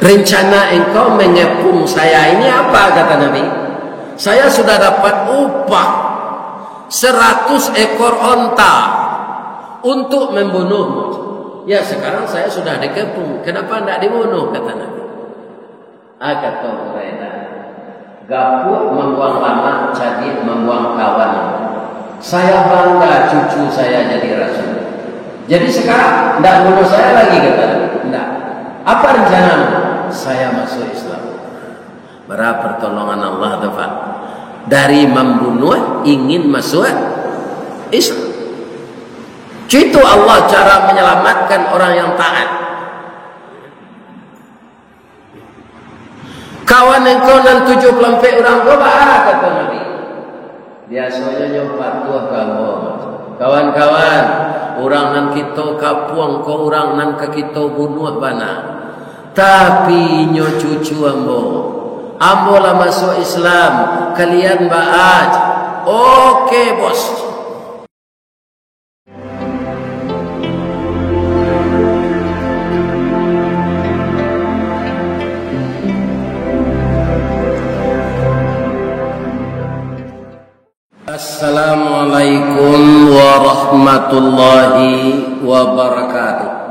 Rencana engkau mengepung saya ini apa, kata Nabi? Saya sudah dapat upah 100 ekor onta untuk membunuhmu. Ya, sekarang saya sudah dikepung, kenapa tidak dibunuh, kata Nabi. Kata Hurairah, gapuk membuang lama, jadi membuang kawan. Saya bangga cucu saya jadi rasul. Jadi sekarang tidak bunuh saya lagi, kata Nabi. Tidak. Apa rencanamu? Saya masuk Islam. Berapa pertolongan Allah, Tuhan. Dari membunuh ingin masuk Islam. Itu Allah cara menyelamatkan orang yang taat. Kawan engkau nan 74 orang coba, kata Nabi. Biasanya nyompat tuah kamu. Kawan-kawan, orang nan kita kapuang, kau orang nan ke kita bunuh bana. Tapi nyo cucu ambo lah masuk Islam, kalian baaj. Oke, bos. Assalamualaikum warahmatullahi wabarakatuh.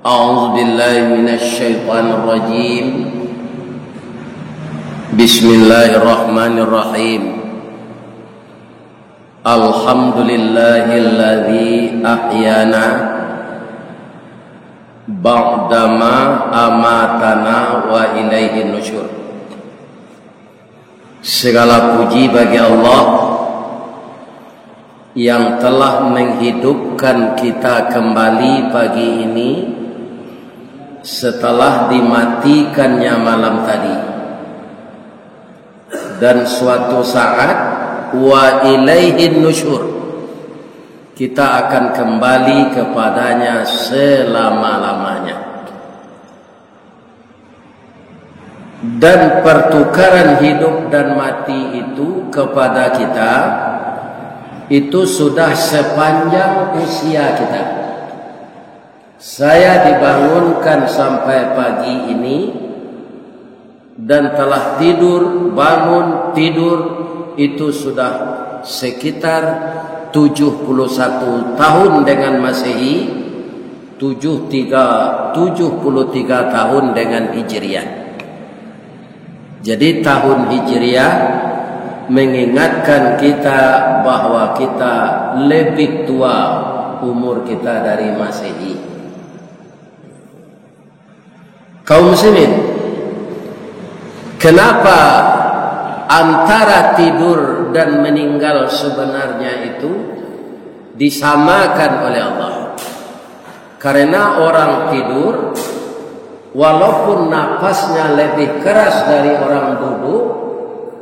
A'udzu billahi minasy syaithanir rajim. Bismillahirrahmanirrahim. Alhamdulillahilladzi ahyana ba'dama amatana wa ilaihin nusyur. Segala puji bagi Allah yang telah menghidupkan kita kembali pagi ini setelah dimatikannya malam tadi. Dan suatu saat wa ilaihin nusyur, kita akan kembali kepadanya selama-lamanya. Dan pertukaran hidup dan mati itu kepada kita itu sudah sepanjang usia kita. Saya dibangunkan sampai pagi ini dan telah tidur, bangun, tidur itu sudah sekitar 71 tahun dengan Masehi, 73 tahun dengan Hijriah. Jadi tahun Hijriah mengingatkan kita bahwa kita lebih tua umur kita dari Masehi. Kaum muslimin, kenapa antara tidur dan meninggal sebenarnya itu disamakan oleh Allah? Karena orang tidur walaupun napasnya lebih keras dari orang duduk,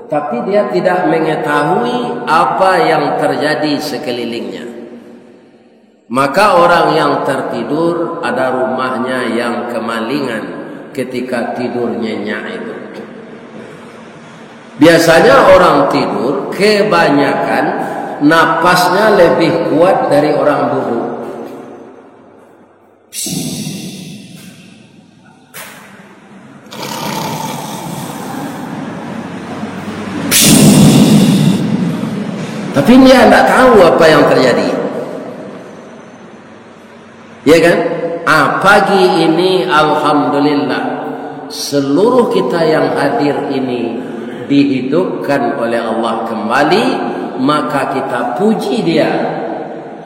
tapi dia tidak mengetahui apa yang terjadi sekelilingnya. Maka orang yang tertidur ada rumahnya yang kemalingan ketika tidur nyenyak itu. Biasanya orang tidur kebanyakan napasnya lebih kuat dari orang duduk. Tapi dia tidak tahu apa yang terjadi. Ya kan? Pagi ini alhamdulillah seluruh kita yang hadir ini dihidupkan oleh Allah kembali, maka kita puji dia.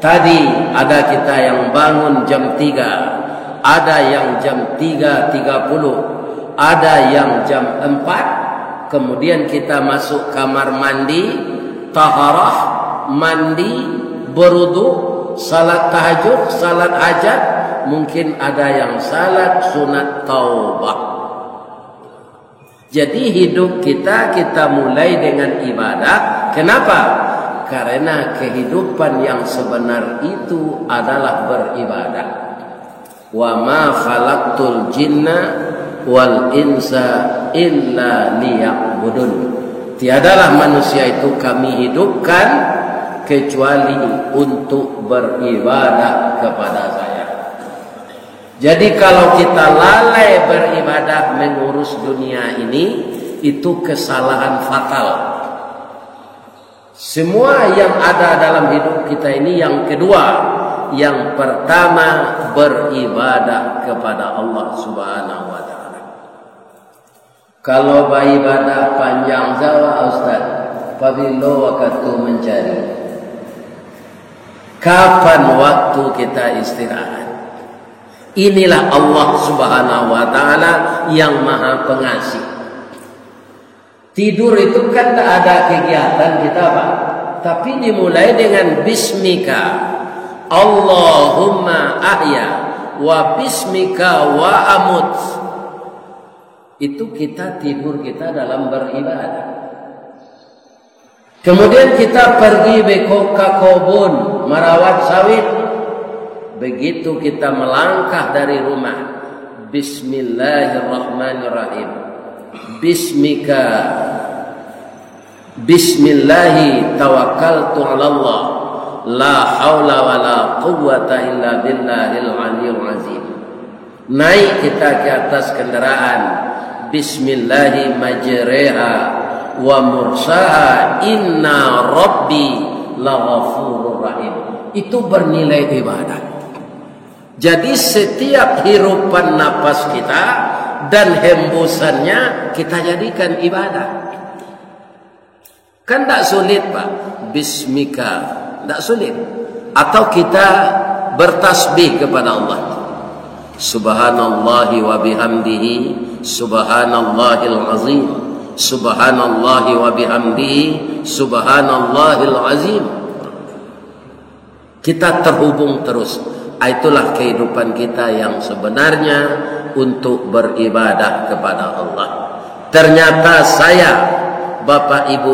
Tadi ada kita yang bangun jam 3, ada yang jam 3.30, ada yang jam 4, kemudian kita masuk kamar mandi, taharah, mandi, berwudu, salat tahajud, salat hajat, mungkin ada yang salat sunat taubah. Jadi hidup kita mulai dengan ibadah. Kenapa? Karena kehidupan yang sebenar itu adalah beribadah. Wa ma khalaqtul jinna wal insa illa liya'budun. Tiadalah manusia itu kami hidupkan kecuali untuk beribadah kepada saya. Jadi kalau kita lalai beribadah mengurus dunia ini, itu kesalahan fatal. Semua yang ada dalam hidup kita ini yang kedua. Yang pertama, beribadah kepada Allah Subhanahu wa ta'ala. Kalau beribadah panjang zawa Ustaz, pabilo waktu mencari. Kapan waktu kita istirahat? Inilah Allah Subhanahu wa ta'ala yang maha pengasih. Tidur itu kan tak ada kegiatan kita, Pak. Tapi dimulai dengan bismika Allahumma ahya wa bismika wa amut. Itu kita tidur kita dalam beribadah. Kemudian kita pergi beko ke kebun merawat sawit. Begitu kita melangkah dari rumah, bismillahirrahmanirrahim. Bismillahi tawakkaltu 'ala Allah. La haula wa la quwwata illa billahil aliyil azim. Naik kita ke atas kendaraan. Bismillahi majreha wa mursaha inna rabbi laghafurur rahim. Itu bernilai ibadah. Jadi setiap hirupan napas kita dan hembusannya kita jadikan ibadah. Kan tak sulit, Pak. Bismika, tak sulit. Atau kita bertasbih kepada Allah. Subhanallahi wa bihamdihi, subhanallahil azim. Subhanallahi wa bihamdihi, subhanallahil azim. Kita terhubung terus. Itulah kehidupan kita yang sebenarnya untuk beribadah kepada Allah. Ternyata saya, Bapak Ibu,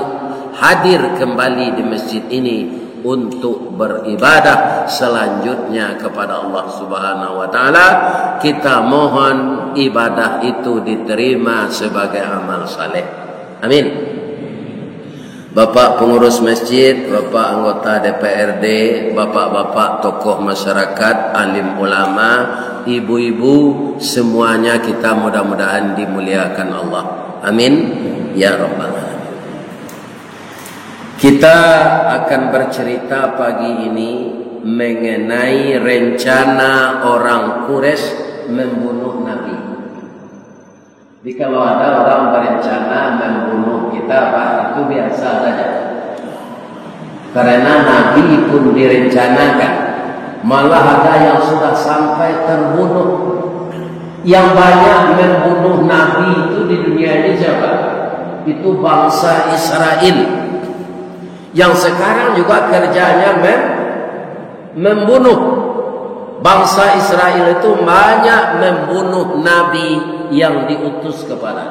hadir kembali di masjid ini untuk beribadah selanjutnya kepada Allah Subhanahu wa ta'ala. Kita mohon ibadah itu diterima sebagai amal saleh. Amin. Bapak pengurus masjid, Bapak anggota DPRD, Bapak-bapak tokoh masyarakat, alim ulama, ibu-ibu, semuanya kita mudah-mudahan dimuliakan Allah. Amin. Ya Rabbal Alamin. Kita akan bercerita pagi ini mengenai rencana orang Quraisy membunuh Nabi. Jadi kalau ada orang berencana membunuh kita, Pak, itu biasa saja. Karena Nabi pun direncanakan. Malah ada yang sudah sampai terbunuh. Yang banyak membunuh Nabi itu di dunia ini siapa? Itu bangsa Israel. Yang sekarang juga kerjanya membunuh. Bangsa Israel itu banyak membunuh Nabi yang diutus kepada.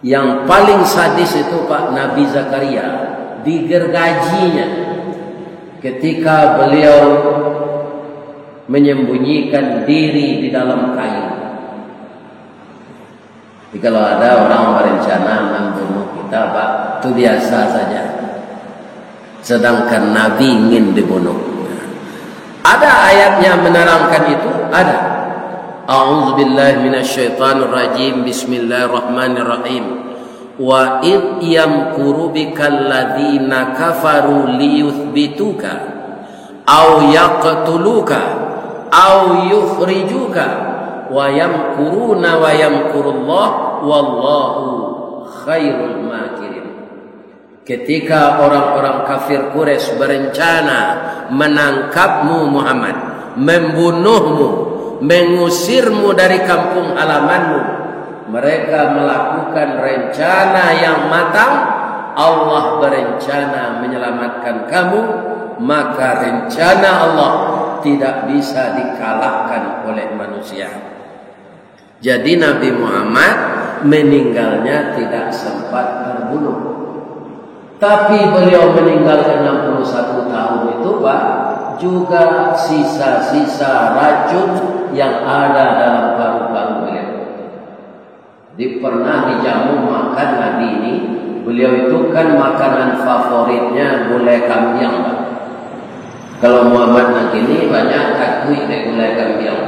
Yang paling sadis itu Pak Nabi Zakaria, digergajinya ketika beliau menyembunyikan diri di dalam kayu. Jadi kalau ada orang berencana membunuh kita, Pak, itu biasa saja. Sedangkan Nabi ingin dibunuh. Ada ayatnya menerangkan itu? Ada. A'udzubillahi minasyaitonir rajim. Bismillahirrahmanirrahim. Wa id yamkuru bikal ladzina kafaru liyuthbituka aw yaqtuluka aw yukhrijuka wa yamkuruna wa yamkurullah wallahu khairul makirin. Ketika orang-orang kafir Quraisy berencana menangkapmu Muhammad, membunuhmu, mengusirmu dari kampung halamanmu, mereka melakukan rencana yang matang. Allah berencana menyelamatkan kamu, maka rencana Allah tidak bisa dikalahkan oleh manusia. Jadi Nabi Muhammad meninggalnya tidak sempat terbunuh. Tapi beliau meninggal 61 tahun itu, Pak, juga sisa-sisa racun yang ada dalam paru-paru beliau. Jadi pernah dijamu makan Nabi ini, beliau itu kan makanan favoritnya gulai kambing. Kalau Muhammad nanti ini banyak takui gulai kambing.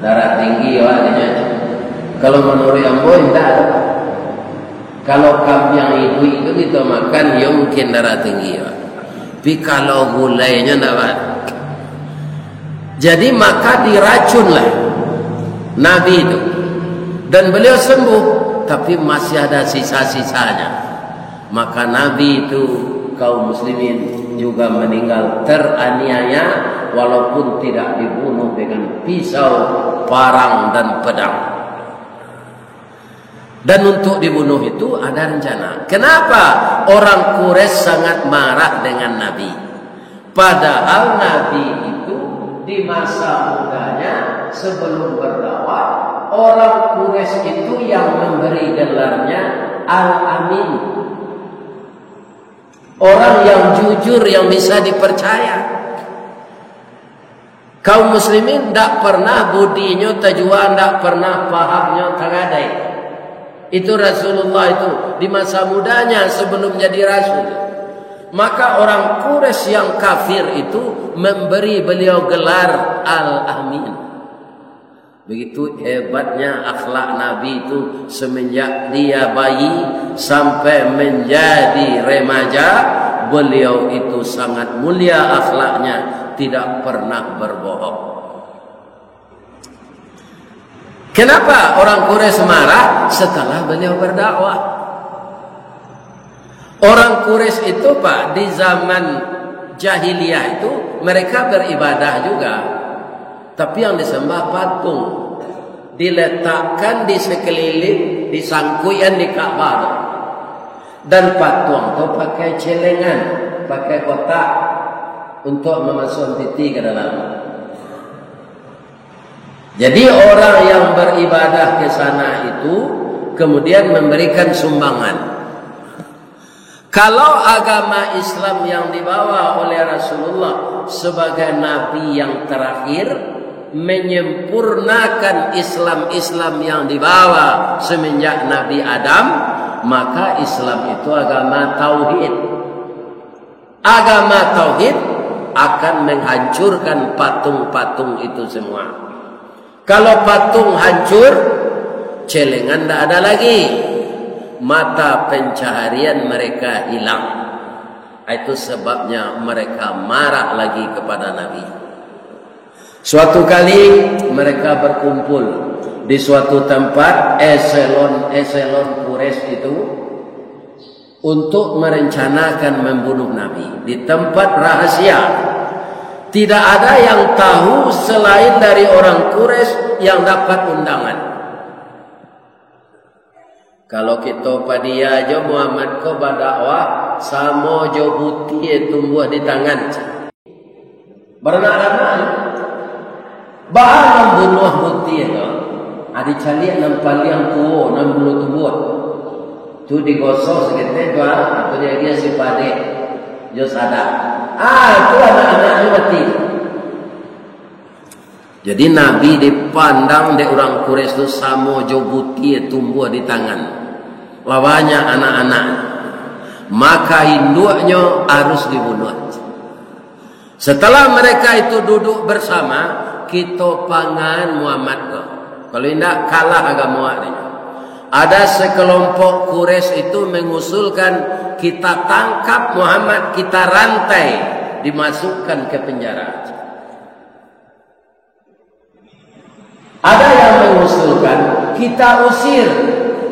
darah tinggi wajahnya. Kalau menurut ambo tidak ada. Kalau yang ibu itu kita makan, ya mungkin darah tinggi. Tapi kalau gulanya tidak ada. Jadi maka diracunlah Nabi itu. Dan beliau sembuh. Tapi masih ada sisa-sisanya. Maka Nabi itu, kaum muslimin juga meninggal teraniaya. Walaupun tidak dibunuh dengan pisau, parang dan pedang. Dan untuk dibunuh itu ada rencana. Kenapa orang Quraisy sangat marah dengan Nabi? Padahal Nabi itu di masa mudanya sebelum berdakwah, orang Quraisy itu yang memberi gelarnya Al-Amin. Orang yang jujur, yang bisa dipercaya. Kaum muslimin tidak pernah budinya tajwa, tidak pernah pahamnya tagadai. Itu Rasulullah itu di masa mudanya sebelum jadi Rasul. Maka orang Quraisy yang kafir itu memberi beliau gelar Al-Amin. Begitu hebatnya akhlak Nabi itu semenjak dia bayi sampai menjadi remaja. Beliau itu sangat mulia akhlaknya, tidak pernah berbohong. Kenapa orang Quraisy marah setelah beliau berdakwah? Orang Quraisy itu Pak, di zaman jahiliyah itu mereka beribadah juga. Tapi yang disembah patung. Diletakkan di sekeliling, disangkuian di Ka'bah. Dan patung itu pakai celengan, pakai kotak untuk memasukkan titik ke dalam. Jadi orang yang beribadah ke sana itu kemudian memberikan sumbangan. Kalau agama Islam yang dibawa oleh Rasulullah sebagai Nabi yang terakhir menyempurnakan Islam yang dibawa semenjak Nabi Adam, maka Islam itu agama tauhid. Agama tauhid akan menghancurkan patung-patung itu semua. Kalau patung hancur, celengan tidak ada lagi. Mata pencaharian mereka hilang. Itu sebabnya mereka marah lagi kepada Nabi. Suatu kali mereka berkumpul di suatu tempat, eselon Quraisy itu, untuk merencanakan membunuh Nabi di tempat rahasia. Tidak ada yang tahu selain dari orang Quraisy yang dapat undangan. Kalau kita padia aja Muhammad ko berdakwah sama jo putih tumbuh di tangan. Beranak-anak bahan membunuh putih itu. Adi calian nampak yang tua, nam bulu tumbuh. Tu digosok segitu doa atau dia si pade jo sadar. Itu anak-anaknya mati. Jadi Nabi dipandang di orang Quraisy itu sama jobuti tumbuh di tangan. Lawanya anak-anak. Maka induknya harus dibunuh. Setelah mereka itu duduk bersama, kita pangan Muhammad ko. Kalau tidak kalah agama ini. Ada sekelompok Quraisy itu mengusulkan kita tangkap Muhammad, kita rantai, dimasukkan ke penjara. Ada yang mengusulkan kita usir,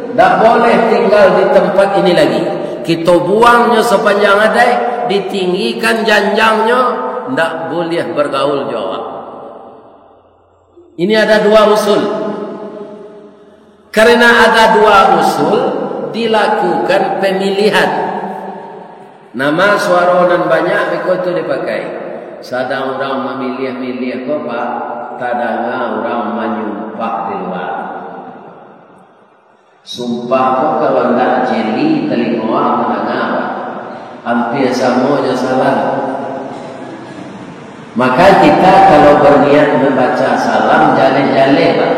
tidak boleh tinggal di tempat ini lagi. Kita buangnya sepanjang ada, ditinggikan janjangnya, tidak boleh bergaul jawab. Ini ada dua usul. Karena ada dua usul, dilakukan pemilihan. Nama suara dan banyak itu dipakai. Sadang orang memilih-milih kok Pak, tadanga orang menyumpah di luar. Sumpah kok kalau tidak jeli telinga mendengar, hampir semuanya salah. Maka kita kalau berniat membaca salam jale-jale Pak.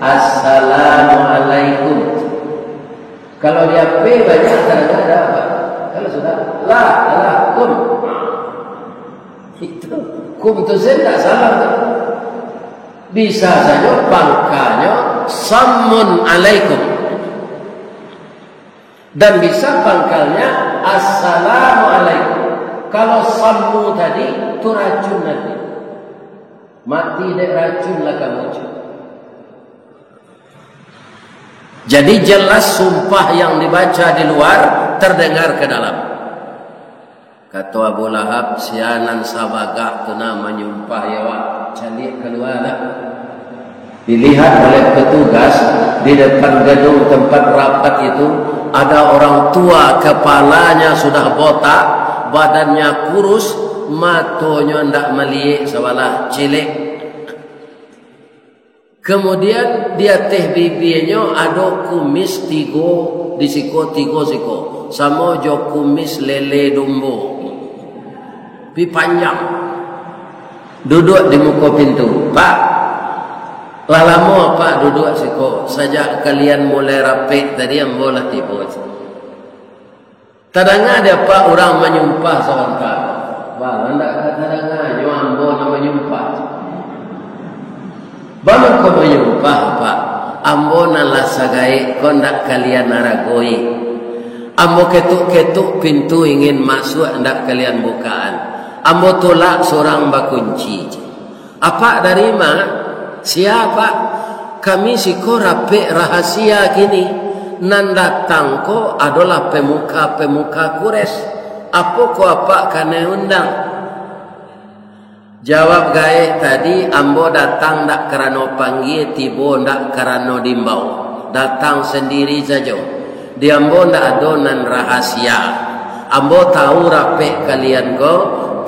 Assalamualaikum. Kalau dia P banyak tanda ada apa? Kalau sudah kum. Itu kum itu saya tidak salah. Bisa saja pangkalnya Sammun alaikum, dan bisa pangkalnya Assalamualaikum. Kalau sammu tadi itu racun nanti, mati dek racun lah kamu. Jadi jelas sumpah yang dibaca di luar terdengar ke dalam. Kata Abu Lahab, sianan sabagah tu nama menyumpah ya wak, calik keluar lah. Dilihat oleh petugas di depan gedung tempat rapat itu, ada orang tua, kepalanya sudah botak, badannya kurus, matonya ndak melihat sebelah cilik. Kemudian dia teh bibinya ada kumis tigo di siko, sama jo kumis lele dombo, pi panjang, duduk di muka pintu. Pak, lah lama Pak duduk siko, sejak kalian mulai rapik tadi yang bola tiba. Tadanga ada Pak orang menyumpah sawan Pak. Bah, hendak tadanga nyo ambo nama menyumpah. Bagaimana kau menyumpah Pak? Ambo nalah sagai kau ndak kalian naragoi. Ambo ketuk-ketuk pintu ingin masuk, ndak kalian bukaan. Ambo tolak seorang bakunci. Apa dari mana? Siapa? Kami siko rapi rahasia kini. Nan datang ko adalah pemuka-pemuka Quraisy. Apa ko apa kane undang? Jawab gae tadi, ambo datang ndak kerana panggil, tibo ndak kerana dimbau. Datang sendiri saja. Di ambo ndak ada nan rahasia. Ambo tahu rapi kalian ko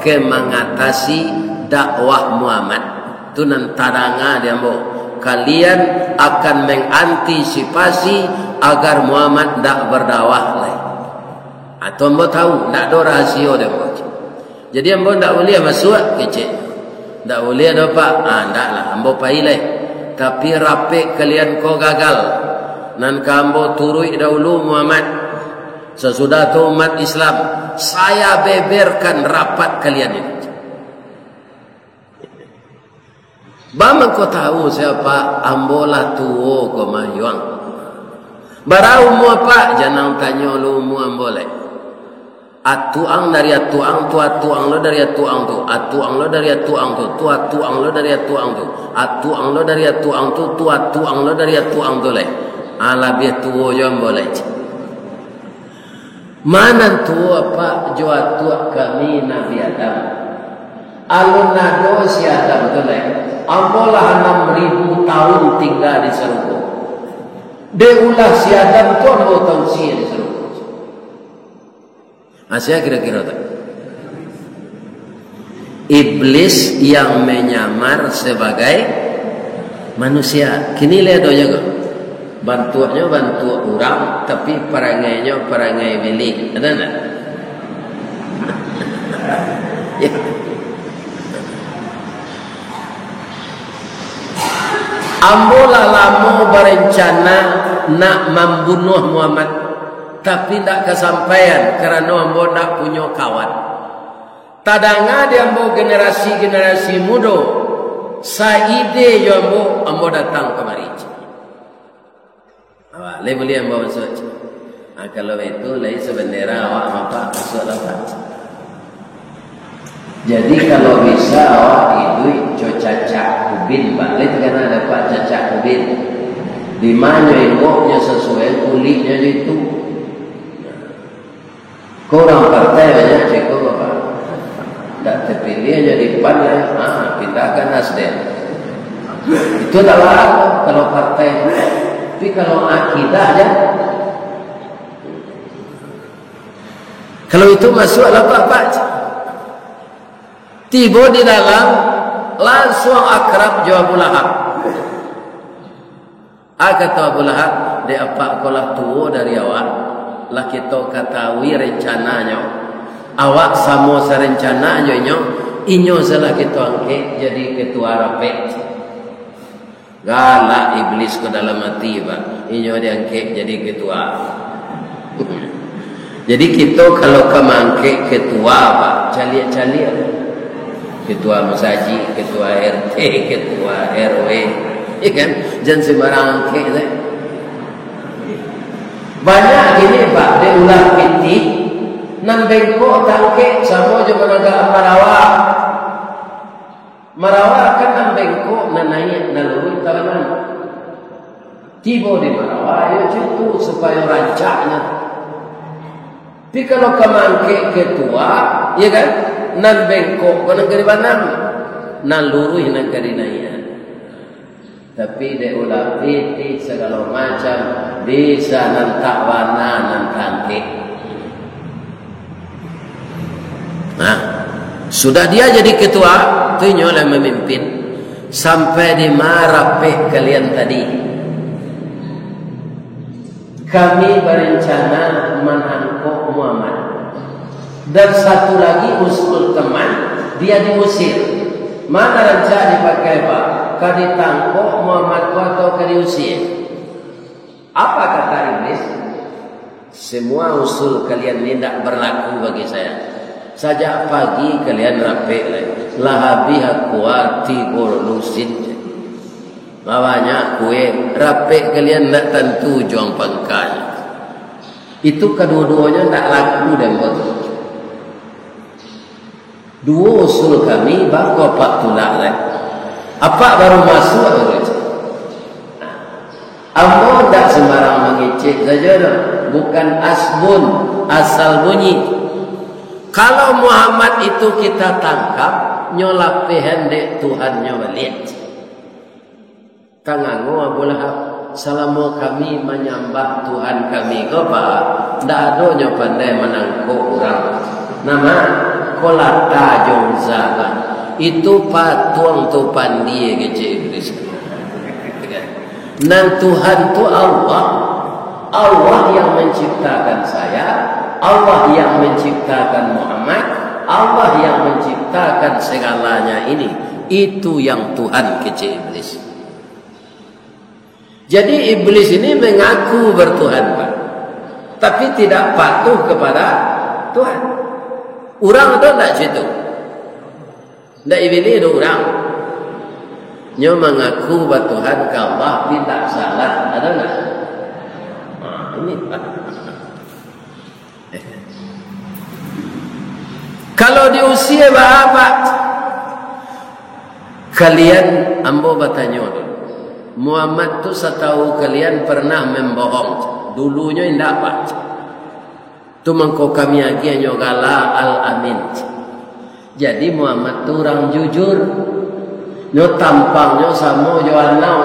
ke mengatasi dakwah Muhammad. Tu nan tadanga di ambo. Kalian akan mengantisipasi agar Muhammad ndak berdakwah lagi. Atau ambo tahu ndak ada rahasia dia ambo. Jadi ambo ndak boleh masuk kecil. Tak boleh ada Pak. Tak lah. Ambo pailai. Tapi rapi kalian kau gagal. Nan kambo turui dahulu Muhammad. Sesudah tu umat Islam, saya beberkan rapat kalian ini. Bagaimana kau tahu siapa? Ambo lah tuo kau mahyuang. Barau mu apa? Jangan tanya lu mu ambo leh. Atuang dari atuang tu, atuang lo dari atuang tu, atuang lo dari atuang tu, tu atuang lo dari atuang tu, atuang lo dari atuang tu, tu atuang lo dari atuang tu leh. Ala biar tuo jom boleh. Mana tuo apa jo atuak kami Nabi Adam. Alun nado si Adam tu leh. Ambolah 6.000 tahun tinggal di surga. Deulah si Adam tu ambo tahun si di surga. Asia kira-kira tak? Iblis yang menyamar sebagai manusia. Kini lihat doa bantuannya bantu orang, tapi perangainya perangai milik. Ada tak? Ya. Ambolah lama berencana nak membunuh Muhammad, tapi tidak kesampaian kerana ambo nak punya kawan. Tadanga dia ambo generasi muda, saide yo ambo datang kemari. Awak le boleh ambo masuk. Kalau itu lai sebendera awak apa masuk dapat. Jadi kalau bisa awak itu cacak ubin, balik karena dapat cacak ubin. Di mana ingoknya sesuai kulitnya itu. Korang partai banyak cekok apa? Tak terpilih jadi PAN lah, pindahkan Nasdem. Itu adalah kalau partai. Tapi kalau akidah aja, kalau itu masuk lah apa? Tiba di dalam langsung akrab jawab Abu Lahab. Kata Abu Lahab, dia apa kolah tua dari awak. Lah kita ketahui rencananya. Awak sama serencananya inyo salah kita angkat jadi ketua rapet. Galak iblis ke dalam hati Pak. Inyo diangkat jadi ketua. Jadi kita kalau kemangkat ketua Pak, caliak-caliak. ketua masjid, ketua RT, ketua RW, ya kan? Jangan sembarang kek. Banyak gini Pak, dia ulah piti, nan bengkok tangke sama je menaga marawak. Marawak kan nan bengkok, nan naik, nan lurus tawanan. Tiba di marawak, ya itu supaya rancaknya. Tapi kalau kemangke ketua, ya kan? Nan bengkok, nan kari banam, nan lurus, nan kari naik. Tapi dia ulah piti segala macam bisa nantak warna nantak. Nah, sudah dia jadi ketua, tu nyolah memimpin sampai di marapeh kalian tadi. Kami berencana menangkap Muhammad. Dan satu lagi usul teman, dia diusir. Mana rencana dipakai Pak? Kau ditangkap Muhammad atau kau diusir? Apa kata iblis? Semua usul kalian ini tidak berlaku bagi saya. Sajak pagi kalian rapik lagi. Lahabi hakuat tigur lusin. Bawanya kue rapik kalian tidak tentu juang pangkal. Itu kedua-duanya tidak laku dan betul. Dua usul kami baru Pak tulak lagi. Apa baru masuk atau Ambo tak sembarang mengecek saja dah. Bukan asbun, asal bunyi. Kalau Muhammad itu kita tangkap, nyolapehan dek Tuhannya balik. Tangan bolah selama kami menyembah Tuhan kami ke Pak, tak ada yang pandai menangkap orang. Nama kolata jongzakan. Itu patuang tu pandai kecil iblis. Dan Tuhan itu Allah. Allah yang menciptakan saya, Allah yang menciptakan Muhammad, Allah yang menciptakan segalanya ini. Itu yang Tuhan kecil iblis. Jadi iblis ini mengaku bertuhan Pak, tapi tidak patuh kepada Tuhan. Orang itu tidak situ. Tidak iblis itu orang. Nyo mengaku bertuhan ke Allah tidak salah, ada enggak? Ini Pak. Kalau diusia apa? Kalian ambo bertanya dulu. Muhammad tu setahu kalian pernah membohong. Dulunya tidak Pak. Tu mengko kami lagi nyogala al-amin. Jadi Muhammad tu orang jujur. Nyo tampangnya sama jual nau.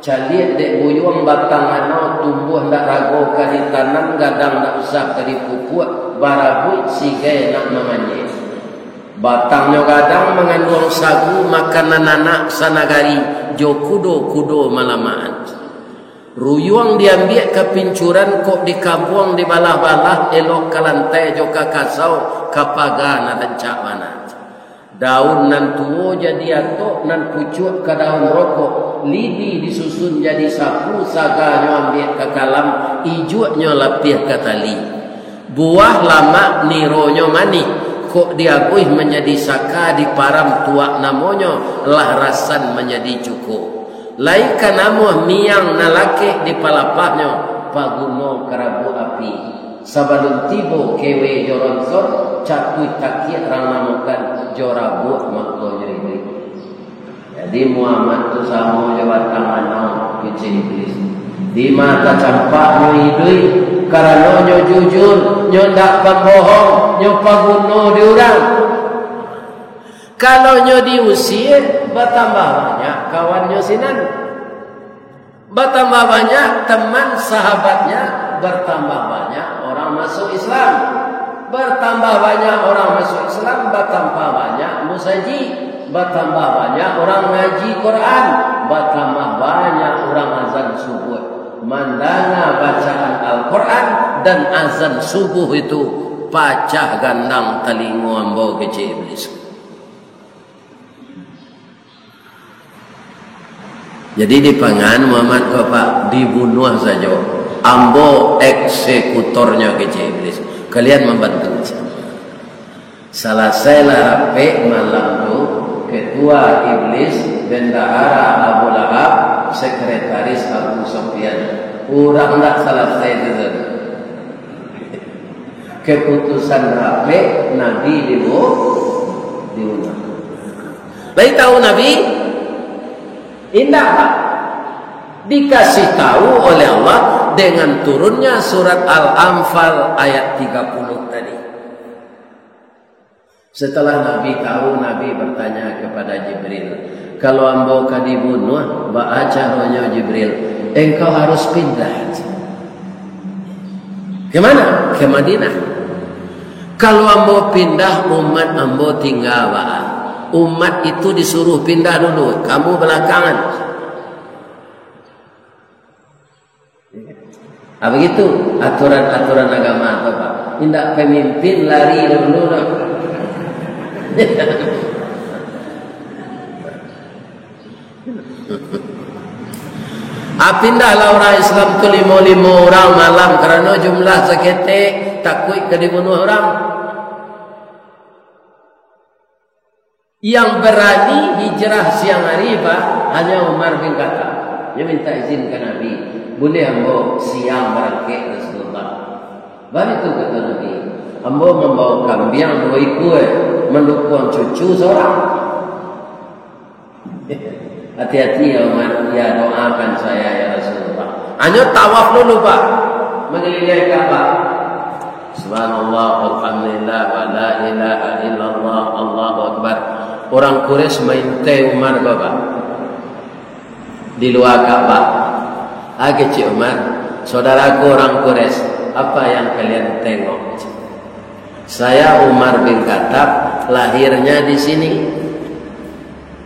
Caliat dek buyuang batang anau tumbuh ndak rago kali tanam gadang ndak usah kali pupuk barabui sigai nak memanje. Batangnya gadang mengandung sagu makanan anak sanagari jo kudo malamaan. Ruyuang diambil ke pincuran kok di kampung di balah-balah elok kalantai jo kakasau kapaga dan cak mana. Daun nan tuo jadi atok nan pucuk ke daun rokok, lidi disusun jadi sapu, saganya ambil ke kalam, ijunya lapih ke tali. Buah lama nironyo mani, kok diakui menjadi saka di param tuak namonyo, lah rasan menjadi cukup. Laika namo miang nalake di palapahnya, paguno kerabu api. Sabalun tibo kewe joronsor, cakui takik rang namokan jorabu maklo jadi. Jadi Muhammad tu sama jawab tangan kecil iblis. Di mata campaknya hidui, karena nyo jujur, nyo ndak pembohong, nyo paguno diurang. Kalau nyo diusir, bertambah banyak kawannya sinan. Bertambah banyak teman sahabatnya, bertambah banyak orang masuk Islam. Bertambah banyak orang masuk Islam, bertambah banyak musaji, bertambah banyak orang ngaji Quran, bertambah banyak orang azan subuh. Mandana bacaan Al-Quran dan azan subuh itu pacah gandang telinga ambo kecil iblis. Jadi di pangan Muhammad Bapak dibunuh saja. Ambo eksekutornya kecil iblis. Kalian membantu Selesailah rapi malam tu, ketua iblis, bendahara Abu Lahab, sekretaris Abu Sufyan. Orang tak selesai itu. Keputusan rapi Nabi diundang. Baik tahu Nabi, indah tak? Dikasih tahu oleh Allah dengan turunnya surat Al-Anfal ayat 30 tadi. Setelah Nabi tahu, Nabi bertanya kepada Jibril, kalau ambo ka dibunuh, baca rohnya Jibril, engkau harus pindah. Kemana? Ke Madinah. Kalau ambo pindah, umat ambo tinggal. Umat itu disuruh pindah dulu, kamu belakangan. Begitu aturan-aturan agama apa Pak? Tidak pemimpin lari dulu. Pindahlah orang Islam tu 5 orang malam kerana jumlah seketik takut ke dibunuh orang. Yang berani hijrah siang hari Pak hanya Umar bin Khattab. Dia minta izin ke Nabi, boleh ambo siang berangkat Rasulullah. Balik tu kata Nabi, ambo membawa kambing 2 ekor mendukung cucu seorang. Hati-hati ya Umar, ya doakan saya ya Rasulullah. Hanya tawaf dulu Pak, mengelilingi Ka'bah. Subhanallah, alhamdulillah, wa la ilaha illallah, Allahu Akbar. Orang Quraisy maintai Umar Bapak di luar Ka'bah. Kecik Umar, saudaraku orang Quraisy, apa yang kalian tengok? Saya Umar bin Khattab, lahirnya di sini.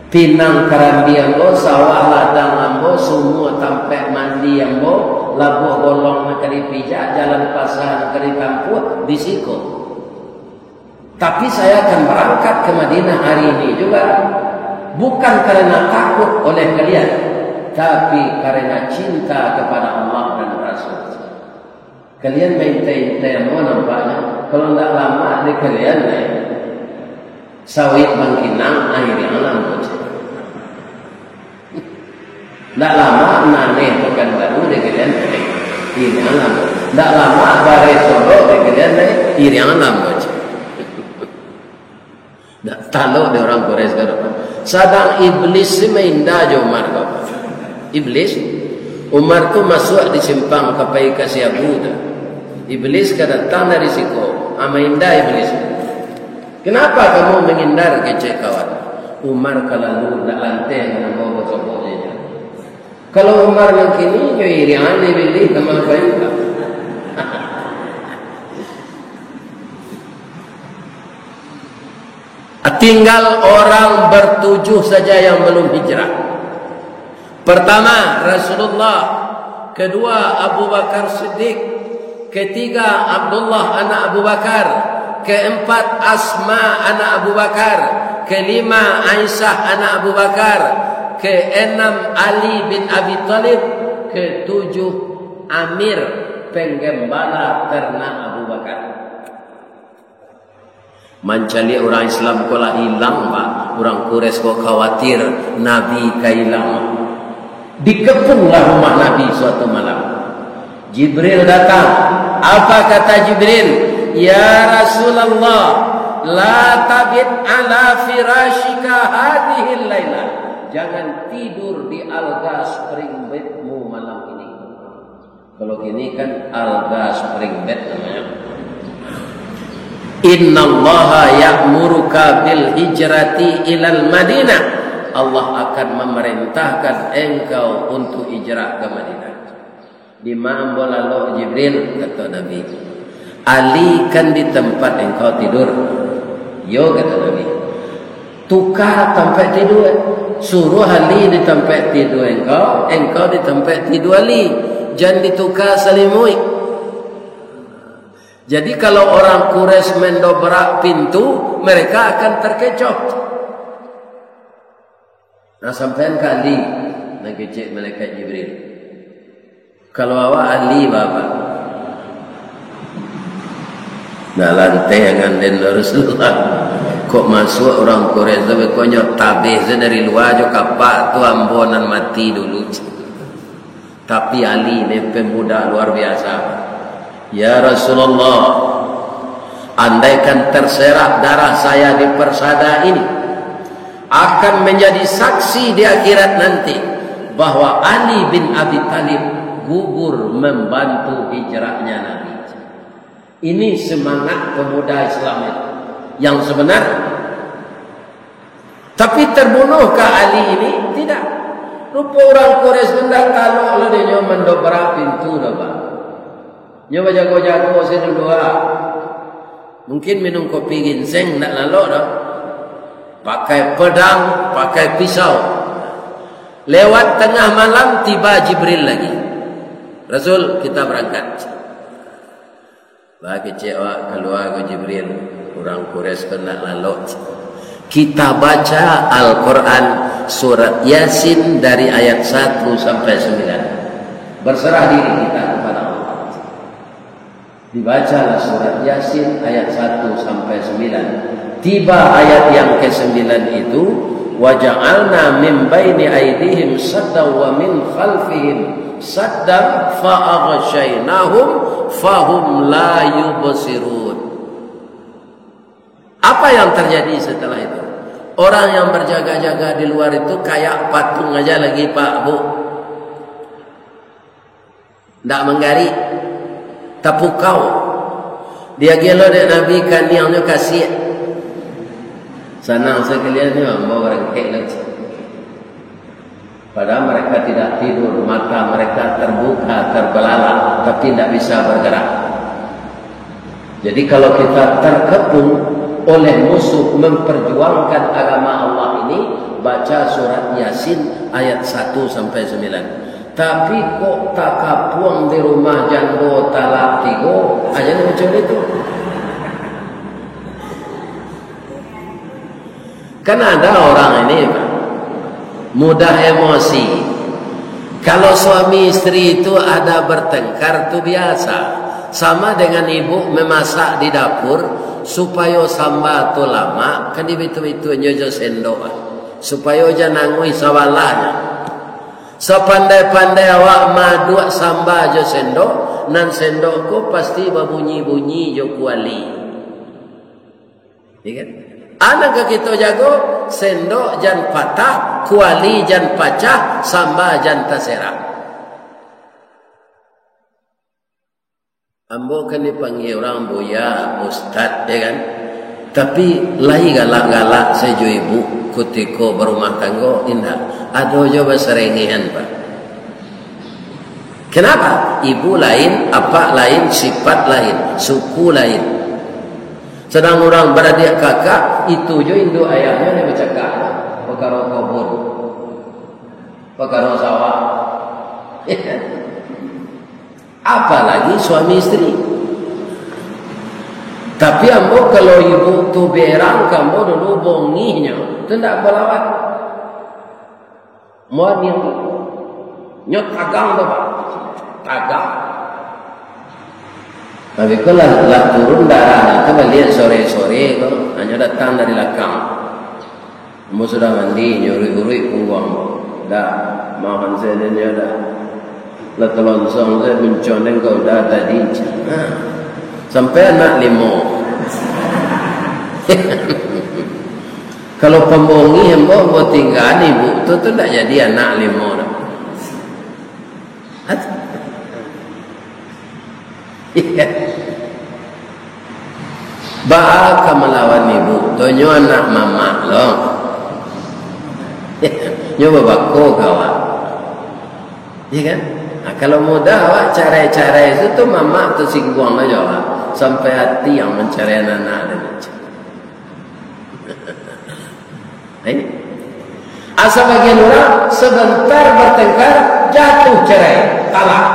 Pinang Kerambi ambo, sawah ladang ambo, semua tampek mandi ambo, labuh golong nak pijak, jalan pasar nak kampung di situ. Tapi saya akan berangkat ke Madinah hari ini juga, bukan karena takut oleh kalian, tapi karena cinta kepada Allah dan Rasul. Kalian minta-minta mau nampaknya, kalau tidak lama di kalian sawit bangkinang airnya lambut. Tak lama naneh pekan baru di kalian ini lambut. Tak lama bare Solo di kalian ini lambut. Tak tahu di orang Quraisy kan. Sadang iblis mainda jo Umar kau. Iblis Umar tu masuk di simpang kapai kasih Abu dah. Iblis datang dari siku. Mainda iblis. Kenapa kamu menghindar kecek kawan? Umar kalau nak lantai dengan bawa bocor-bocor. Kalau Umar yang kini, yo irian dibeli teman baik. Tinggal orang bertujuh saja yang belum hijrah. Pertama Rasulullah, kedua Abu Bakar Siddiq, ketiga Abdullah anak Abu Bakar, keempat Asma anak Abu Bakar, kelima Aisyah anak Abu Bakar, keenam Ali bin Abi Thalib, ketujuh Amir penggembala ternak Abu Bakar. Mencari orang Islam kalau hilang Pak, orang Quraisy kok khawatir Nabi kehilang. Dikepunglah rumah Nabi suatu malam. Jibril datang. Apa kata Jibril? Ya Rasulullah, la tabit ala firashika hadhil laila. Jangan tidur di alga spring bedmu malam ini. Kalau gini kan alga spring bed namanya. Inna Allaha ya'muruka bil hijrati ilal Madinah. Allah akan memerintahkan engkau untuk hijrah ke Madinah. Di mana lalu Jibril kata Nabi, Ali kan di tempat engkau tidur. Yo kata Nabi, tukar tempat tidur. Suruh Ali di tempat tidur engkau di tempat tidur Ali. Jangan ditukar salimui. Jadi kalau orang Quraisy mendobrak pintu, mereka akan terkecoh. Nah sampai kali nak kecek malaikat Jibril. Kalau awak Ali bapak, Nak lantai dengan den Rasulullah. Kok masuk orang Quraisy tu bekonyok tabih dari luar jo kapak tu ambonan mati dulu. Tapi Ali ni pemuda luar biasa. Ya Rasulullah, andaikan terserak darah saya di persada ini, akan menjadi saksi di akhirat nanti bahwa Ali bin Abi Thalib gugur membantu hijrahnya Nabi. Ini semangat pemuda Islam itu yang sebenar. Tapi terbunuhkah Ali ini? Tidak. Rupa orang Quraisy hendak kalau lo dia mendobrak pintu dah pak. Nyoba jago-jago saya dulu. Mungkin minum kopi ginseng nak lalu dah. Pakai pedang, pakai pisau. Lewat tengah malam tiba Jibril lagi. Rasul, kita berangkat. Bagi cewek keluar ke Jibril, orang Quraisy kena lalu. Kita baca Al-Quran surat Yasin dari ayat 1 sampai 9. Berserah diri kita kepada Allah. Dibacalah surat Yasin ayat 1 sampai 9. Tiba ayat yang ke-9 itu, وَجَعَلْنَا مِنْ بَيْنِ أَيْدِهِمْ صَدًّا وَمِنْ خَلْفِهِمْ صَدًّا فَأَغْشَيْنَاهُمْ فَهُمْ لَا يُبْصِرُونَ. Apa yang terjadi setelah itu? Orang yang berjaga-jaga di luar itu kayak patung aja lagi Pak Bu. Tak menggari, tapukau. Dia gelo dek Nabi kan yang kasih. Senang sekalian mau berengkek lagi. Padahal mereka tidak tidur, mata mereka terbuka, terbelalak, tapi tidak bisa bergerak. Jadi kalau kita terkepung oleh musuh memperjuangkan agama Allah ini, baca surat Yasin ayat 1 sampai 9. Tapi kok tak kapuang di rumah jando talak tigo aja macam itu. Kan ada orang ini Pak, mudah emosi. Kalau suami istri itu ada bertengkar itu biasa. Sama dengan ibu memasak di dapur supaya samba tu lama, kan itu nyojo sendok supaya jangan nangui sawalahnya. Sepandai-pandai awak madu samba jo sendok, nan sendokku pasti berbunyi-bunyi jo kuali. Ya kan? Anak kita jago sendok jan patah, kuali jan pacah, samba jan terserak. Ambo kan dipanggil orang buya, ustaz, ya kan? Tapi lain galak-galak sejo ibu kutiko berumah tangga indah. Ada juga serengian Pak. Kenapa? Ibu lain, apa lain, sifat lain, suku lain. Sedang orang beradik kakak itu jo induk ayahnya dia bercakap perkara kebun, perkara sawah. Apalagi suami istri. Tapi ambo kalau ibu tu berang kamu dulu bonginya, tu tidak berlawat. Mau nyot tagang tu Pak, tagang. Tapi kalau lah turun darah, itu melihat sore-sore tu hanya datang dari belakang. Kamu sudah mandi, nyuri-nyuri punggung. Dah, makan saya dia dah. Lah telonsong saya menconeng kau dah tadi. Sampai anak 5. Kalau pembongi hembo buat tinggal ibu tu tidak jadi anak 5 dah. Baka melawan ibu, tonyo anak mama loh. Nyoba bako kawan. Iya kan? Nah, kalau mudah awak cara-cara itu tuh mama tu singgung aja awak. Sampai hati yang mencari anak-anak dan ini. Asal bagian orang sebentar bertengkar jatuh cerai, talak.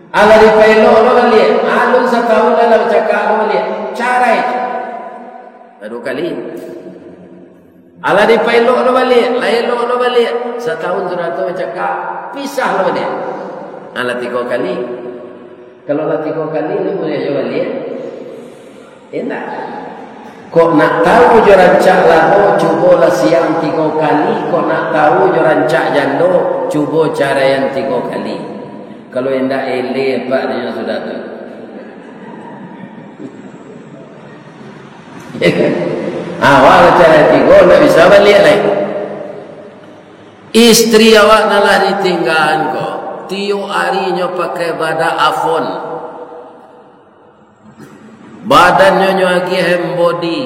Ala di pelo orang lihat, alun setahun dalam cakap orang lihat, cerai. Baru kali. Ala di pelo orang lihat, lain orang lihat, setahun sudah tu cakap pisah orang lihat. Ala 3 kali. Kalau lah 3 kali ni boleh je balik. Enak. Kok nak tahu je rancak lado, cubalah siang 3 kali. Kok nak tahu je rancak jando, cuba cara yang 3 kali. Kalau hendak eleh apa dia sudah tu. Ya kan? Awal cara 3 tak bisa balik lagi. Isteri awak nalah ditinggalkan kok. Tiap harinya pakai badan afon. Badannya lagi hembody.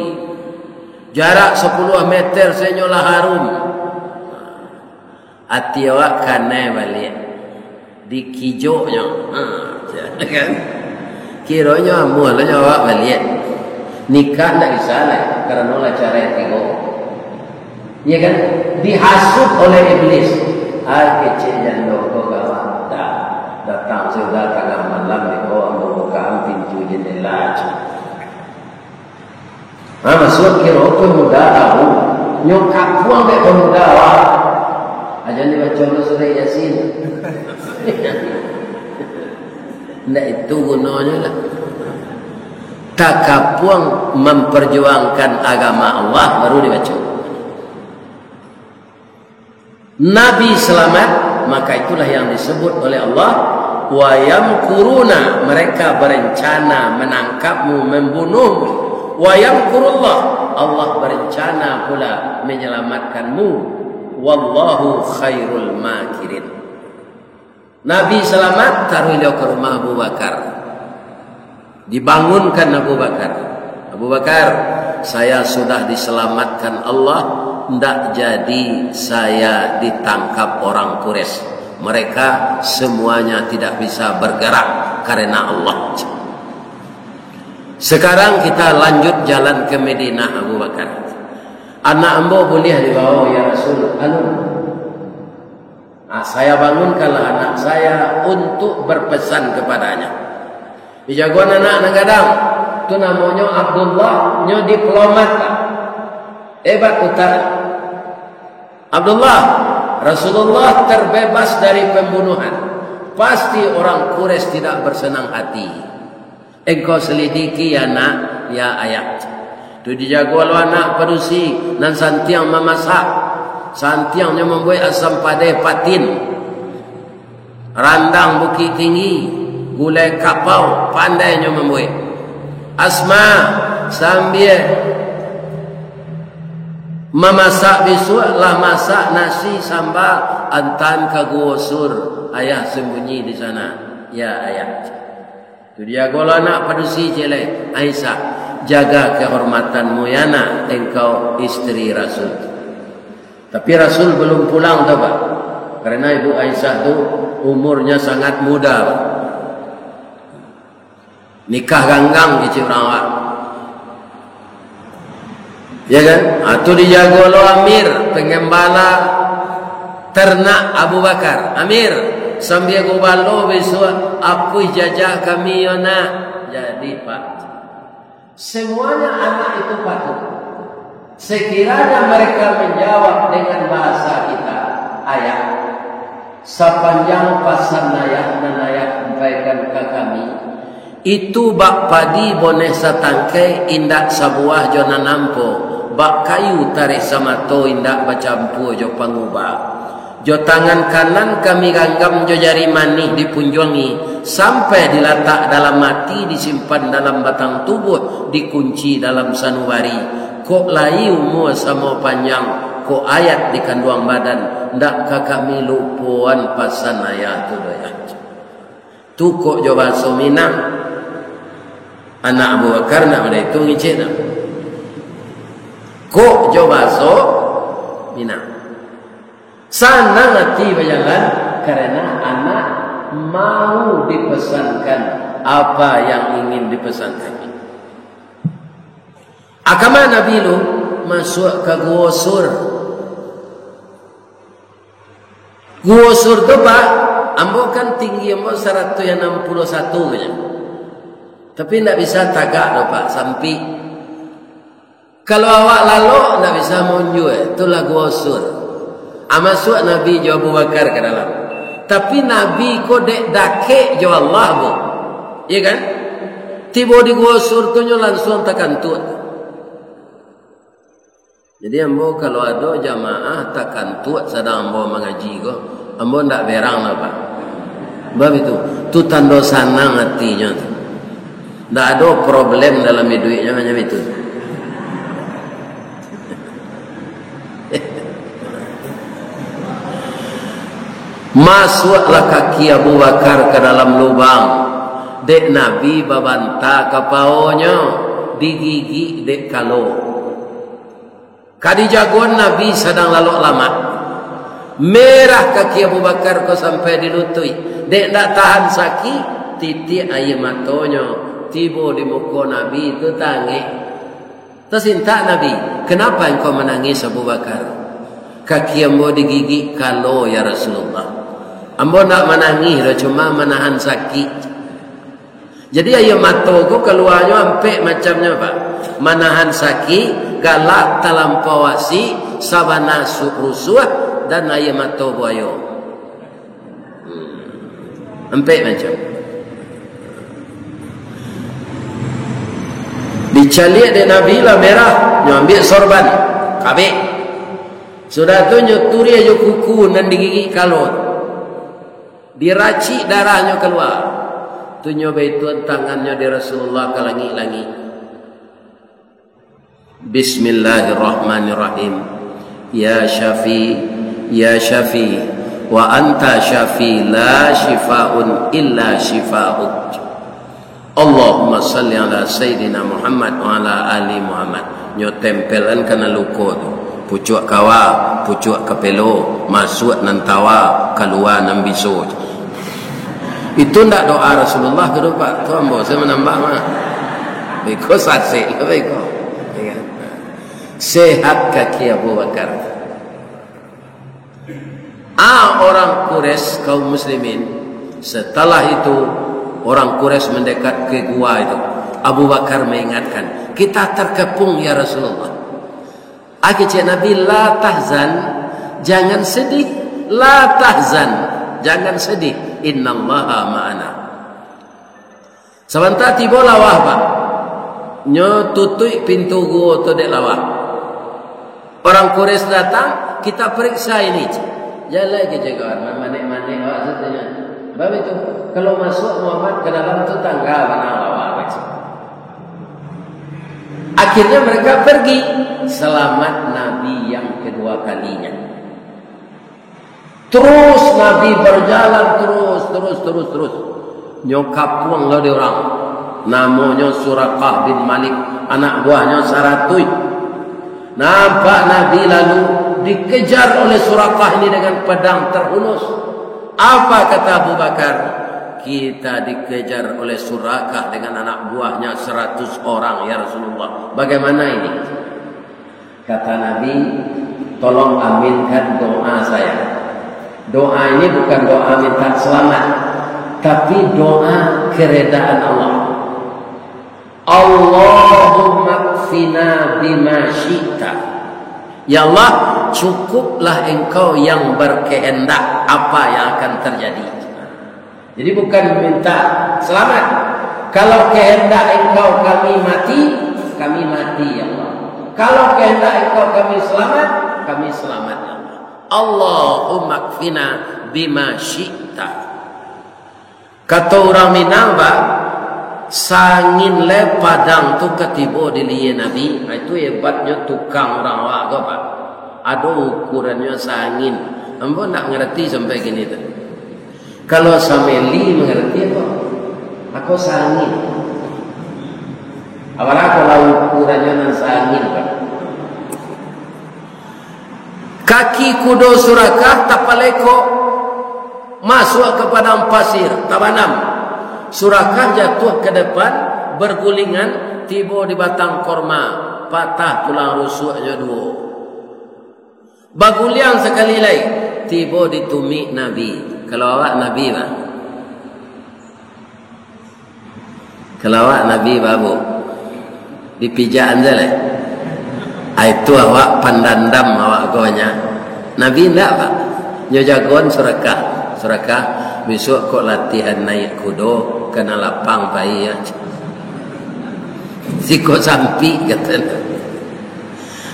Jarak 10 meter senyolah harum. Hati awak kanai balik. Dikijoknya. Kan? Kiranya amualnya awak balik. Nikah tak bisa lah. Kerana lah cara yang 3. Ya kan? Dihasut oleh iblis. Kecil janda kau kawan. Datang sudah tengah malam di kau membuka pintu jendela. Masuk kira pemuda tahu. Nyokap puang ke pemuda awak. Aja ni baca surah Yasin. Tidak itu gunanya lah. Tak kapuang memperjuangkan agama Allah baru dibaca. Nabi selamat, maka itulah yang disebut oleh Allah wa yamkuruna, mereka berencana menangkapmu, membunuhmu. Wa yamkurullah, Allah berencana pula menyelamatkanmu. Wallahu khairul makirin. Nabi selamat, taruh dia ke rumah Abu Bakar. Dibangunkan Abu Bakar. Abu Bakar, saya sudah diselamatkan Allah. Tidak jadi saya ditangkap orang Quraisy. Mereka semuanya tidak bisa bergerak karena Allah. Sekarang kita lanjut jalan ke Madinah Abu Bakar. Anak ambo boleh dibawa ya Rasul. Saya bangunkanlah anak saya untuk berpesan kepadanya. Dijagoan anak nagadang. Itu namanya Abdullah, nyo diplomat. Hebat utara. Abdullah, Rasulullah terbebas dari pembunuhan. Pasti orang Quraisy tidak bersenang hati. Engkau selidiki ya nak, ya ayat. Tu dijaga lu anak perusi dan santiang memasak. Santiangnya membuat asam padeh patin. Randang bukit tinggi, gulai kapau pandainya membuat. Asma sambil memasak bisulah masak nasi sambal antan ke gosur. Ayah sembunyi di sana. Ya ayah. Itu dia kalau anak padusi jelek. Aisyah, jaga kehormatanmu ya nak, engkau istri Rasul. Tapi Rasul belum pulang tahu Pak. Karena ibu Aisyah tu umurnya sangat muda Pak. Nikah ganggang di Cibrawa. Ya kan? Itu dijaga oleh Amir, pengembala ternak Abu Bakar. Amir, sambil gubalo besok apa jajah kami ya nak. Jadi Pak, semuanya anak itu patut. Sekiranya mereka menjawab dengan bahasa kita, ayah, sepanjang pasan ayah dan ayah sampaikan ke kami, itu bak padi boneh satangkai indak sabuah jona nampo, bak kayu tarik sama to indak bacampu jo pangubah. Jo tangan kanan kami ganggam jo jari manih dipunjongi sampai diletak dalam mati, disimpan dalam batang tubuh, dikunci dalam sanubari. Kok layu mu sama panjang, kok ayat di kanduang badan, ndak kami lupuan pasan ayat tu doya. Tu kok jo baso Minang. Anak Abu Bakar nak berhitung icik nak. Kok jo baso Minang. Sana nanti berjalan karena anak mau dipesankan apa yang ingin dipesankan. Akama Nabi lu masuk ke Gua Sur. Gua Sur tu Pak, ambo kan tinggi ambo 161 saja. Tapi tidak bisa tagak tu Pak, sampai. Kalau awak lalu tidak bisa munjul, itulah Gua Sur. Masuk Nabi jo Abu Bakar ke dalam. Tapi Nabi ko dek dakek jo Allah bu. Iya kan? Tiba di gua surtunya langsung tekan tuat. Jadi ambo kalau ada jamaah tekan tuat sedang ambo mengaji ko, ambo ndak berang apa. Bab itu, tu tanda sanang hatinya tu. Ndak ada problem dalam hidupnya macam itu. Masuklah kaki Abu Bakar ke dalam lubang. Dek Nabi babanta kapaunya digigi dek kalau. Kadi jagoan Nabi sedang lalu lama. Merah kaki Abu Bakar ko sampai dilutui. Dek tak tahan sakit, titik air matonya tiba di muka Nabi itu tangis. Tersintak Nabi, kenapa engkau menangis Abu Bakar? Kaki ambo digigit kalau ya Rasulullah. Ambo nak menangis dah, cuma menahan sakit. Jadi air mataku keluarnya sampai macamnya Pak. Menahan sakit, galak terlampau wasi, sabana rusuh dan air mata buaya. Sampai macam. Dicalik di Nabi lah merah, ambil sorban, kabik. Sudah tu nyuturi aja kuku dan digigit kalon. Diracik darahnya keluar. Tu nyobai tuan tangannya di Rasulullah ke langit-langit. Bismillahirrahmanirrahim. Ya Syafi, ya Syafi, wa anta Syafi, la shifaun illa shifa'uk. Allahumma salli ala Sayyidina Muhammad wa ala ali Muhammad. Nyo tempelan kena luko tu. Pucuk kawa, pucuk kepelo, masuk nantawa, keluar nan bisu. Itu ndak doa Rasulullah ke Pak? Tu ambo saya menambah mah. Biko sasik lah biko. Sehat kaki Abu Bakar. Orang Quraisy kaum muslimin setelah itu orang Quraisy mendekat ke gua itu. Abu Bakar mengingatkan, kita terkepung ya Rasulullah. Akhirnya Nabi, la tahzan, jangan sedih. La tahzan, jangan sedih. Innallaha ma'ana. Sebentar tiba lawah Pak. Nyo tutui pintu gua tu dek lawah. Orang Quraisy datang, kita periksa ini. Jalan ke jaga manik-manik awak katanya. Bab itu kalau masuk Muhammad ke dalam tu tangga mana lawah. Akhirnya mereka pergi. Selamat Nabi yang kedua kalinya. Terus Nabi berjalan terus. Nyokap puang lah dia orang. Namanya Suraqah bin Malik, anak buahnya Saratui. Nampak Nabi lalu dikejar oleh Suraqah ini dengan pedang terhunus. Apa kata Abu Bakar? Kita dikejar oleh Suraqah dengan anak buahnya 100 orang ya Rasulullah. Bagaimana ini? Kata Nabi, tolong aminkan doa saya. Doa ini bukan doa minta selamat, tapi doa keredaan Allah. Allahumma kfina bima syi'ta. Ya Allah, cukuplah engkau yang berkehendak apa yang akan terjadi. Jadi bukan minta selamat. Kalau kehendak engkau kami mati ya Allah. Kalau kehendak engkau kami selamat ya Allah. Allahumma kfina bima syi'ta. Kata orang Minang Pak, sangin le padang tu ketiba di liye Nabi. Itu hebatnya tukang orang awak kau Pak. Ada ukurannya sangin. Ambo nak ngerti sampai gini tu. Kalau sameli mengerti apa? Aku sangin. Apalagi kalau ukurannya nan sangin Pak. Kaki kuda Suraqah tapaleko masuk ke padang pasir tabanam. Suraqah jatuh ke depan bergulingan tiba di batang korma, patah tulang rusuknya 2. Baguliang sekali lagi tiba di tumit Nabi. Kalau awak Nabi Pak, kalau awak Nabi babu dipijak anda lah. Itu awak pandandam awak gonya. Nabi enggak Pak. Nyo jagoan Suraqah. besok kok latihan naik kuda kena lapang bayi ya. Sikok sampi kata Nabi.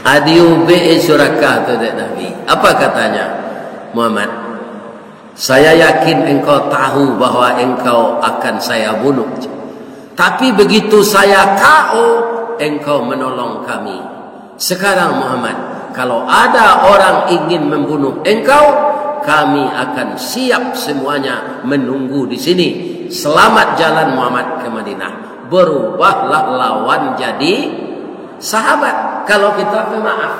Adiube surakah tu Nabi. Apa katanya? Muhammad, saya yakin engkau tahu bahwa engkau akan saya bunuh. Tapi begitu saya KO, engkau menolong kami. Sekarang Muhammad, kalau ada orang ingin membunuh engkau, kami akan siap semuanya menunggu di sini. Selamat jalan Muhammad ke Madinah. Berubahlah lawan jadi sahabat. Kalau kita pemaaf.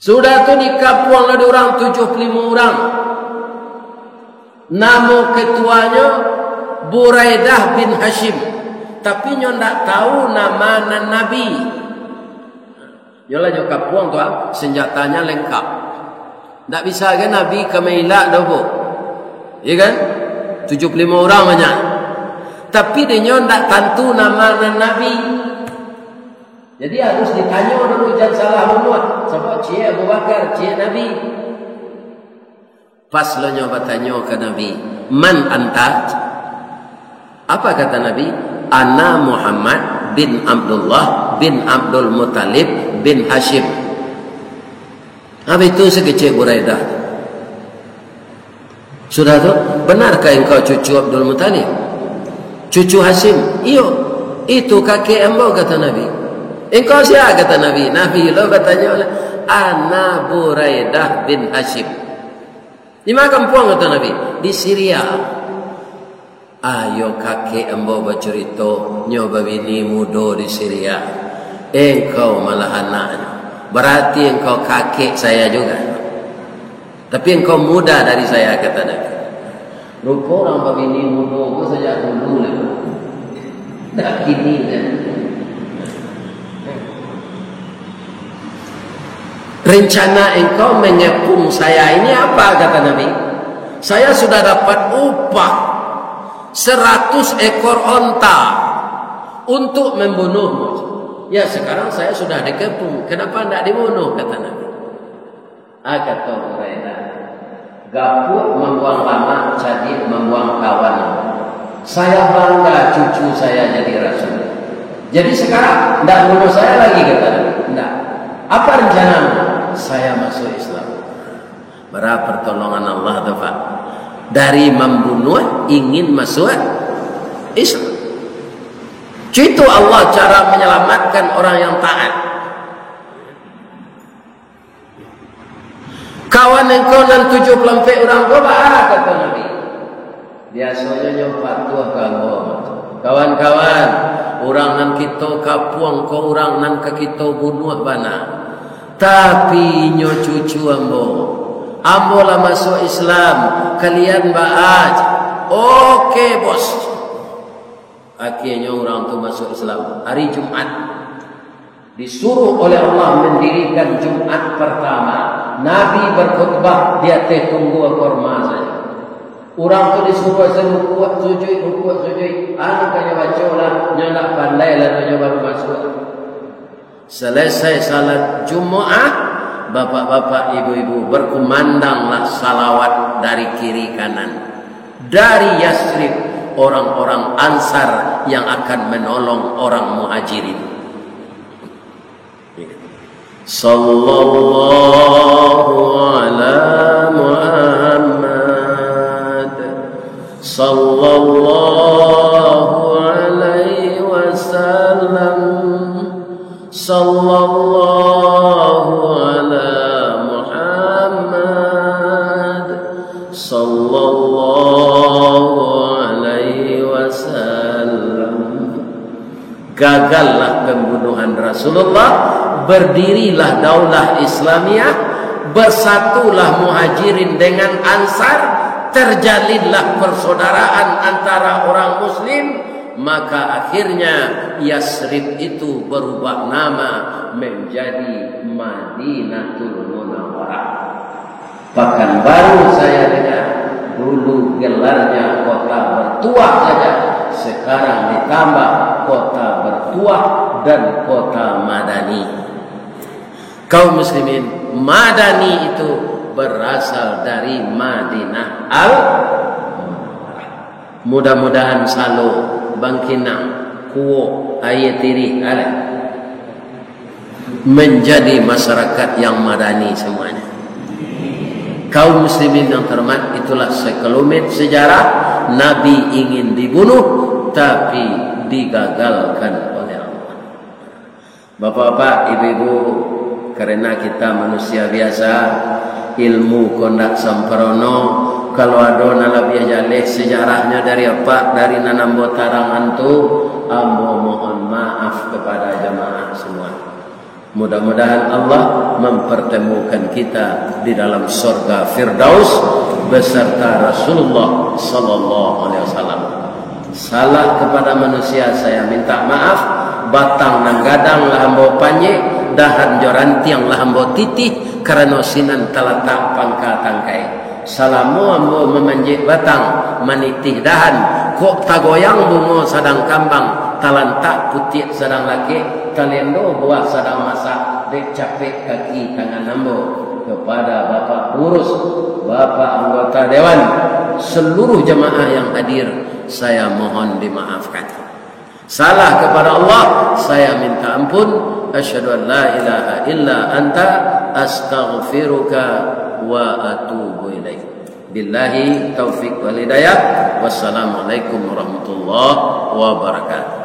Sudah tu dikapuang ada orang 75 orang. Nama ketuanya Buraidah bin Hashim. Tapi nyo ndak tahu nama Nabi. Nyolah nyo kapuang tu senjatanya lengkap. Ndak bisa kan Nabi kemailak dobo. Ya kan? 75 orang banyak. Tapi dia ndak tentu nama Nabi. Jadi harus ditanya dulu, jangan salah memuat. Sebab cik Abu Bakar, cik Nabi. Pas lo nyoba tanya ke Nabi, man anta? Apa kata Nabi? Ana Muhammad bin Abdullah bin Abdul Muttalib bin Hashim. Apa itu sekecil Buraidah? Sudah tu, benarkah engkau cucu Abdul Muttalib? Cucu Hashim? Iyo, itu kakek embau kata Nabi. Engkau siapa kata Nabi? Nabi lo katanya oleh Ana Buraidah bin Hashim. Di mana kampung kata Nabi? Di Syria. Ayo kakek embau bercerita nyoba bini muda di Syria. Engkau malah anaknya. Berarti engkau kakek saya juga. Tapi engkau muda dari saya kata Nabi. Rupa orang berbini muda itu sejak dulu lah. Tak kini kan. Rencana engkau mengepung saya ini apa kata Nabi? Saya sudah dapat upah 100 ekor onta untuk membunuhmu. Ya sekarang saya sudah dikepung. Kenapa tidak dibunuh kata Nabi? Kata Buraidah, gapur membuang lama, jadi membuang kawan. Saya bangga cucu saya jadi rasul. Jadi sekarang tidak bunuh saya lagi kata Nabi. Tidak. Apa rencanamu? Saya masuk Islam. Berapa pertolongan Allah tu Pak? Dari membunuh ingin masuk Islam. Itu Allah cara menyelamatkan orang yang taat. Kawan engkau dan 74 orang kau kata Nabi. Biasanya nyoba tua kau. Kawan-kawan, orang nan kita kapuang kau orang nan ke kita bunuh bana. Tapi nyo cucu ambo lah masuk Islam, kalian baaj. Okey bos. Akhirnya orang tu masuk Islam hari Jumat. Disuruh oleh Allah mendirikan Jumat pertama. Nabi berkhutbah, dia tunggu korma saja. Orang tu disuruh rukuk sujud. Anu kaya baca lah, nyo nak pandai lah nyo baru masuk. Selesai salat Jumaat, bapak-bapak, ibu-ibu berkumandanglah salawat dari kiri kanan. Dari Yasrib, orang-orang Ansar yang akan menolong orang Muhajirin. Sallallahu ala Muhammad, sallallahu alaihi wasallam. Sallallahu ala Muhammad, sallallahu alaihi wasallam. Gagallah pembunuhan Rasulullah, berdirilah daulah Islamiyah, bersatulah Muhajirin dengan Ansar, terjalinlah persaudaraan antara orang Muslim. Maka akhirnya Yasrib itu berubah nama menjadi Madinatul Munawwarah. Bahkan baru saya dengar, dulu gelarnya kota bertuah saja, sekarang ditambah kota bertuah dan kota madani. Kaum muslimin, madani itu berasal dari Madinah mudah-mudahan selalu bangkinang kuo ayatiri menjadi masyarakat yang madani semuanya. Kaum muslimin yang terhormat, itulah sekelumit sejarah. Nabi ingin dibunuh tapi digagalkan oleh Allah. Bapak-bapak, ibu-ibu, karena kita manusia biasa, ilmu kondak samperono, kalau ada nalabia jaleh sejarahnya dari apa, dari nanambo tarangan tu, ambo mohon maaf kepada jamaah semua. Mudah-mudahan Allah mempertemukan kita di dalam surga Firdaus beserta Rasulullah sallallahu alaihi wasallam. Salah kepada manusia saya minta maaf, batang nang gadang lah ambo panye, dahan jorantiang lah ambo titih karena sinan talatak pangka tangkai. Salamu ambo memanjik batang, manitih dahan, kok tagoyang bungo sadang kambang, talantak putih sadang laki, talendo buah sadang masak, dek capek kaki tangan ambo. Kepada Bapak Pengurus, Bapak Anggota Dewan, seluruh jemaah yang hadir, saya mohon dimaafkan. Salah kepada Allah, saya minta ampun. Asyhadu an la ilaha illa anta astaghfiruka wa atubu ilaik. Billahi taufik wal hidayah. Wassalamualaikum warahmatullahi wabarakatuh.